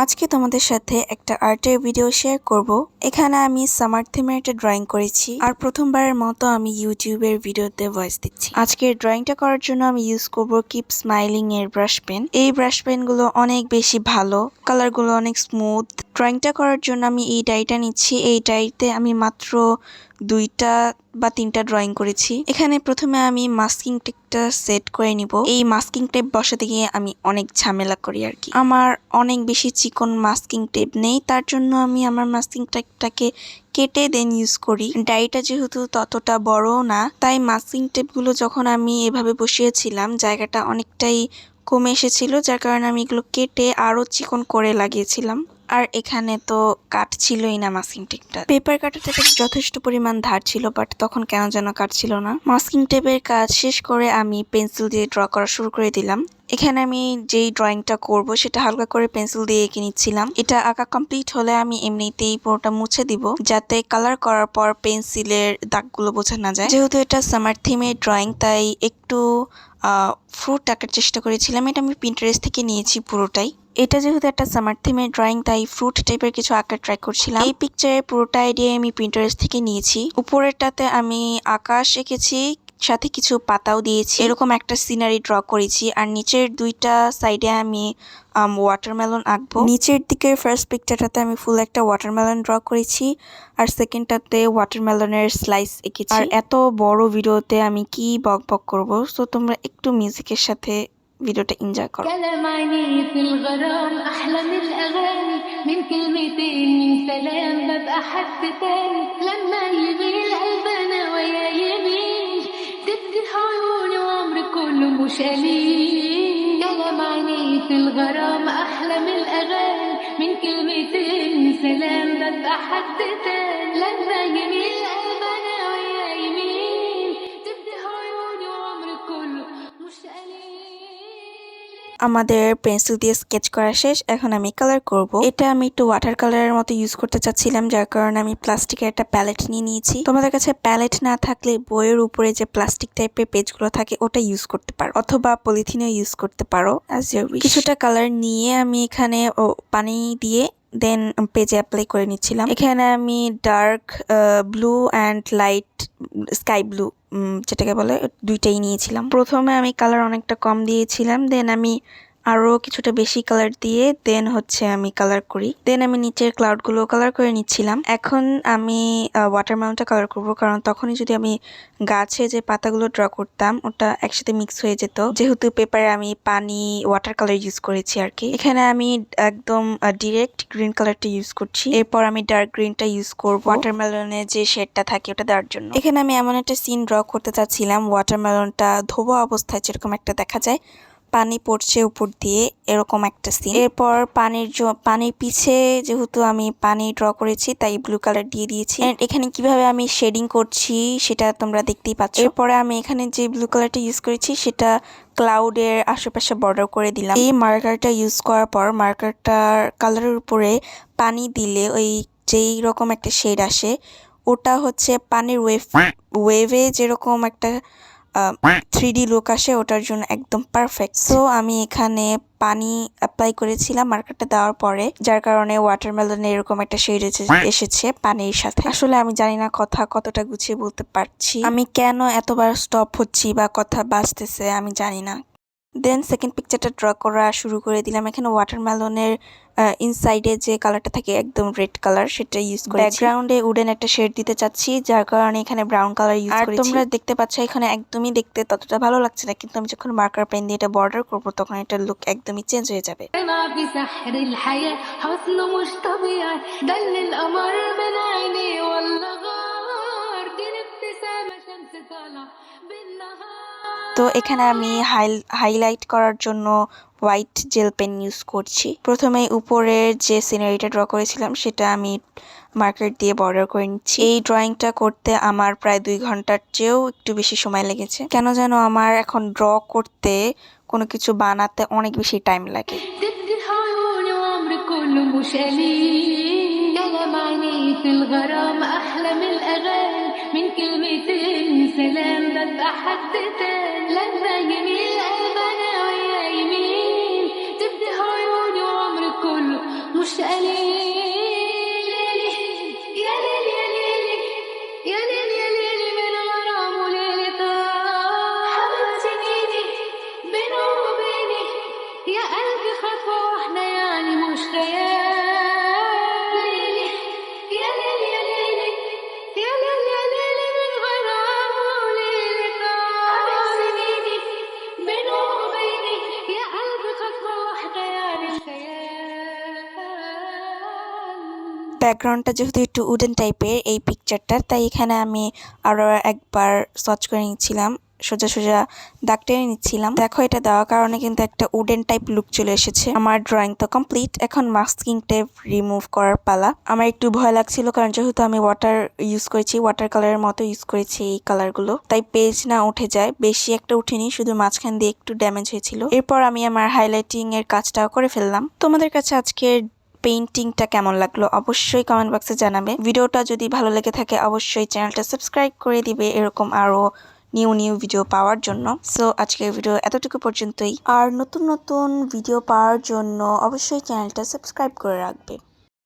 আজকে তোমাদের সাথে একটা আর্টের ভিডিও শেয়ার করব। এখানে আমি সামার থিমের একটা ড্রয়িং করেছি আর প্রথমবারের মতো আমি ইউটিউবের ভিডিওতে ভয়েস দিচ্ছি। আজকের ড্রয়িংটা করার জন্য আমি ইউজ করব কিপ স্মাইলিং এর ব্রাশ পেন। এই ব্রাশ পেন গুলো অনেক বেশি ভালো, কালারগুলো অনেক স্মুথ। ড্রয়িংটা করার জন্য আমি এই ডাইটা নিচ্ছি। এই ডাইতে আমি মাত্র 2টা বা 3টা ড্রয়িং করেছি। এখানে প্রথমে আমি মাস্কিং টেপটা সেট করে নিব। এই মাস্কিং টেপ বসাতে গিয়ে আমি অনেক ঝামেলা করি আর কি। আমার অনেক বেশি চিকন মাস্কিং টেপ নেই, তার জন্য আমি আমার মাস্কিং টেপটাকে কেটে দেন ইউজ করি। ডাইটা যেহেতু ততটা বড় না, তাই মাস্কিং টেপগুলো যখন আমি এভাবে বসিয়েছিলাম জায়গাটা অনেকটাই কমে এসেছিল, যার কারণে আমি এগুলো কেটে আরো চিকন করে লাগিয়েছিলাম। আর এখানে তো কাট ছিলই না মাস্কিং টেপটা। পেপার কাটারটা যথেষ্ট পরিমাণ ধার ছিল, বাট তখন কেন যেন কাটছিল না। মাস্কিং টেপের কাজ শেষ করে আমি পেন্সিল দিয়ে ড্র করা শুরু করে দিলাম। এখানে আমি যেই ড্রয়িংটা করব সেটা হালকা করে পেন্সিল দিয়ে এঁকে নিচ্ছিলাম। এটা আঁকা কমপ্লিট হলে আমি এমনিতেই পুরোটা মুছে দিব, যাতে কালার করার পর পেন্সিলের দাগগুলো বোঝা না যায়। যেহেতু এটা সামার থিমের ড্রয়িং, তাই একটু ফ্রুট আঁকার চেষ্টা করেছিলাম। এটা আমি পিন্টারেস্ট থেকে নিয়েছি পুরোটাই। এটা যেহেতু একটা সামার থিমের ড্রয়িং, তাই ফ্রুট টাইপের কিছু আঁকার ট্রাই করছিলাম। এই পিকচারের পুরোটা আইডিয়া আমি পিন্টারেস্ট থেকে নিয়েছি। উপরেরটাতে আমি আকাশ এঁকেছি, সাথে কিছু পাতাও দিয়েছি, এরকম একটা সিনারি ড্র করেছি। আর নিচের 2টা সাইডে আমি ওয়াটারমেলন আঁকবো। নিচের দিকের ফার্স্ট পিকচারটাতে আমি ফুল একটা ওয়াটারমেলন ড্র করেছি, আর সেকেন্ডটাতে ওয়াটারমেলনের স্লাইস এঁকেছি। আর এত বড় ভিডিওতে আমি কি বক বক করবো, সো তোমরা একটু মিউজিকের সাথে ভিডিওটা এনজয় করো। كلام عينيه في الغرام أحلى من الأغاني، من كلمتين من سلام ببقى حد تاني، لما يميل قلبنا ويا يميل تفتح عيوني وعمري كله مش قليل. كلام عينيه في الغرام أحلى من الأغاني، من كلمتين من سلام ببقى حد تاني، لما يميل قلبنا ويا يميل تفتح عيوني وعمري كله مش قليل. আমাদের পেন্সিল দিয়ে স্কেচ করা শেষ, এখন আমি কালার করব। এটা আমি একটু ওয়াটার কালারের মতো ইউজ করতে চাচ্ছিলাম, যার কারণে আমি প্লাস্টিকের একটা প্যালেট নিয়ে নিয়েছি। তোমাদের কাছে প্যালেট না থাকলে বইয়ের উপরে যে প্লাস্টিক টাইপের পেজগুলো থাকে ওটা ইউজ করতে পারো, অথবা পলিথিনও ইউজ করতে পারো, অ্যাজ ইউর উইশ। কিছুটা কালার নিয়ে আমি এখানে পানি দিয়ে দেন পেজে অ্যাপ্লাই করে নিচ্ছিলাম। এখানে আমি dark blue and light sky blue যেটাকে বলে, 2টাই নিয়েছিলাম। প্রথমে আমি কালার অনেকটা কম দিয়েছিলাম, দেন আমি আরো কিছুটা বেশি কালার দিয়ে আমি কালার করি। দেন আমি নিচের ক্লাউডগুলো কালার করে নিচ্ছিলাম। এখন আমি ওয়াটারমেলনটা কালার করব, কারণ তখনই যদি আমি গাছে যে পাতাগুলো ড্র করতাম ওটা একসাথে মিক্স হয়ে যেত, যেহেতু পেপারে আমি পানি ওয়াটার কালার ইউজ করেছি আর কি। এখানে আমি একদম ডিরেক্ট গ্রিন কালারটা ইউজ করছি। এরপর আমি ডার্ক গ্রিনটা ইউজ করব ওয়াটারমেলনের যে শেডটা থাকে ওটা দেওয়ার জন্য। এখানে আমি এমন একটা সিন ড্র করতে চাচ্ছিলাম, ওয়াটারমেলনটা ধোয়া অবস্থায় যেরকম একটা দেখা যায়, পানি পড়ছে উপর দিয়ে, এরকম একটা সিন। এরপর পানির পিছে যেহেতু আমি পানি ড্র করেছি, তাই ব্লু কালার দিয়ে দিয়েছি। এখানে কিভাবে আমি শেডিং করছি সেটা তোমরা দেখতেই পাচ্ছ। এরপরে আমি এখানে যে ব্লু কালারটা ইউজ করেছি সেটা ক্লাউডের আশেপাশে বর্ডার করে দিলাম। এই মার্কারটা ইউজ করার পর মার্কারটার কালারের উপরে পানি দিলে ওই যেই রকম একটা শেড আসে, ওটা হচ্ছে পানির ওয়েভে যেরকম একটা 3D লুক আসে, ওটার জন্য একদম পারফেক্ট। সো আমি এখানে পানি অ্যাপ্লাই করেছিলাম মার্কারটা দেওয়ার পরে, যার কারণে ওয়াটারমেলনে এরকম একটা শেড এসেছে পানির সাথে। আসলে আমি জানি না কথা কতটা গুছিয়ে বলতে পারছি, আমি কেন এতবার স্টপ হচ্ছি বা কথা বাজতেছে আমি জানি না। দেন সেকেন্ড পিকচারটা ড্র করা শুরু করে দিলাম। এখানে ওয়াটারমেলনের ইনসাইডে যে কালারটা থাকে একদম রেড কালার, সেটা ইউজ করেছি। ব্যাকগ্রাউন্ডে উডেন একটা শেড দিতে চাচ্ছি, যার কারণে এখানে ব্রাউন কালার ইউজ করেছি। আর তোমরা দেখতে পাচ্ছ এখানে একদমই দেখতে ততটা ভালো লাগছে না, কিন্তু আমি যখন মার্কার পেন দিয়ে এটা বর্ডার করব তখন এটা লুক একদমই চেঞ্জ হয়ে যাবে। بسحر الحياة حسنه مش طبيعي، دل القمر من عيني والله غار، دي الابتسامة شمس طالعة بالنهار. তো এখানে আমি হাইলাইট করার জন্য হোয়াইট জেল পেন ইউজ করছি। প্রথমে উপরের যে সিনারিটা ড্র করেছিলাম সেটা আমি মার্কার দিয়ে বর্ডার করে নিচ্ছি। এই ড্রয়িংটা করতে আমার প্রায় 2 ঘন্টার চেয়েও একটু বেশি সময় লেগেছে। কেন যেন আমার এখন ড্র করতে কোনো কিছু বানাতে অনেক বেশি টাইম লাগে। تفتح عيوني وعمري كله مش قليل. كلام عينيه في الغرام أحلى من الأغاني، من كلمتين من سلام ببقى حد تاني، لما يميل قلبنا ويا يميل تفتح عيوني وعمري كله مش قليل. يا ليل يا ليل يا ليل يا ليل من غرام وليلة حبت سنيني بينه وبيني يا قلبي خطوة واحدة يعني مش خيال. يا ليل يا ليل يا ليل يا ليل من غرام وليلة حبت سنيني بينه وبيني يا قلبي خطوة واحدة يعني مش خيال. ব্যাকগ্রাউন্ডটা যেহেতু একটু উডেন টাইপের এই পিকচারটার, তাই এখানে আমি আরো একবার সচ করে নিচ্ছিলাম, সোজা সোজা দাগ টেনে নিচ্ছিলাম। দেখো এটা দেওয়ার কারণে কিন্তু একটা উডেন টাইপ লুক চলে এসেছে। আমার ড্রয়িং তো কমপ্লিট, এখন মাস্কিং টেপ রিমুভ করার পালা। আমার একটু ভয় লাগছিল কারণ যেহেতু আমি ওয়াটার ইউজ করেছি, ওয়াটার কালারের মতো ইউজ করেছি এই কালারগুলো, তাই পেজ না উঠে যায়। বেশি একটা উঠেনি, শুধু মাঝখান দিয়ে একটু ড্যামেজ হয়েছিল। এরপর আমি আমার হাইলাইটিং এর কাজটাও করে ফেললাম। তোমাদের কাছে আজকের পেইন্টিংটা কেমন লাগলো অবশ্যই কমেন্ট বক্সে জানাবে। ভিডিওটা যদি ভালো লেগে থাকে অবশ্যই চ্যানেলটা সাবস্ক্রাইব করে দিবে এরকম আরো নিউ ভিডিও পাওয়ার জন্য। সো আজকের ভিডিও এতটুকু পর্যন্তই। আর নতুন নতুন ভিডিও পাওয়ার জন্য অবশ্যই চ্যানেলটা সাবস্ক্রাইব করে রাখবে।